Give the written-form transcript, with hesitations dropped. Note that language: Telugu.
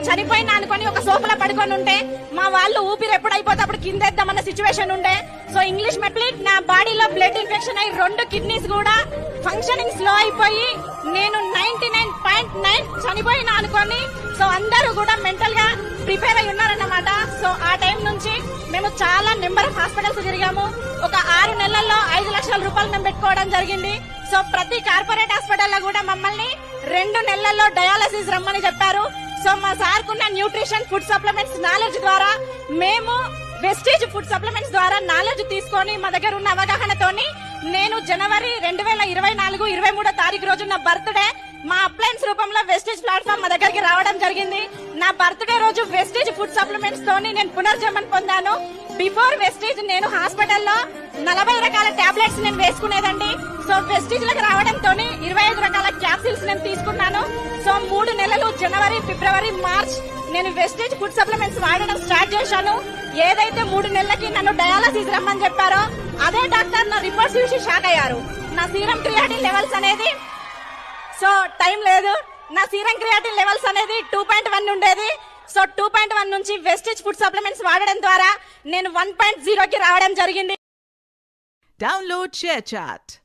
చనిపోయినా అనుకొని ఒక సోఫాలో పడుకొని ఉంటే మా వాళ్ళు ఊపిరి ఎప్పుడైపోతే అప్పుడు కిందేద్దామన్న సిచ్యువేషన్ ఉండే. సో ఇంగ్లీష్ మెట్లిక్ నా బాడీలో బ్లడ్ ఇన్ఫెక్షన్ అయ్యి 2 కిడ్నీస్ కూడా ఫంక్షనింగ్ స్లో అయిపోయి నేను 99.9 చనిపోయినా అనుకొని సో అందరూ కూడా మెంటల్ గా ప్రిపేర్ అయి ఉన్నారన్నమాట. సో ఆ టైం నుంచి మేము చాలా నెంబర్ ఆఫ్ హాస్పిటల్స్ తిరిగాము. ఒక 6 నెలల్లో 5 లక్షల రూపాయలు మేము పెట్టుకోవడం జరిగింది. సో ప్రతి కార్పొరేట్ హాస్పిటల్లో కూడా మమ్మల్ని 2 నెలల్లో డయాలసిస్ రమ్మని చెప్పారు. సో మా సార్ కున్న న్యూట్రిషన్ ఫుడ్ సప్లిమెంట్స్ నాలెడ్జ్ ద్వారా మేము వెస్టేజ్ ఫుడ్ సప్లిమెంట్స్ ద్వారా నాలెడ్జ్ తీసుకొని మా దగ్గర ఉన్న అవగాహనతోని నేను జనవరి 2024 23వ తారీఖు రోజు నా బర్త్డే మా అప్లయన్స్ రూపంలో వెస్టేజ్ ప్లాట్ఫామ్ మా దగ్గరికి రావడం జరిగింది. నా బర్త్డే రోజు వెస్టేజ్ ఫుడ్ సప్లిమెంట్స్ తోని నేను పునర్జన్మం పొందాను. బిఫోర్ వెస్టేజ్ నేను హాస్పిటల్లో 40 రకాల టాబ్లెట్స్ నేను వేసుకునేదండి. సో వెస్టేజ్ లకు రావడంతో 25 రకాల క్యాప్సిల్స్ నేను తీసుకున్నాను. సో 3 నెలలు జనవరి ఫిబ్రవరి మార్చ్ నేను వెస్టేజ్ ఫుడ్ సప్లిమెంట్స్ వాడడం స్టార్ట్ చేశాను. ఏదైతే 3 నెలలకి నన్ను డయాలసిస్ రమ్మని చెప్పారో అదే డాక్టర్ నా రిపోర్ట్స్ చూసి షాక్ అయ్యారు. నా సీరం క్రియాటిన్ లెవెల్స్ అనేది సో టైం లేదు, నా సీరం క్రియాటిన్ లెవెల్స్ అనేది 2.1 ఉండేది. సో 2.1 నుంచి వెస్టేజ్ ఫుడ్ సప్లిమెంట్స్ వాడడం ద్వారా నేను 1.0కి రావడం జరిగింది. Download ShareChat.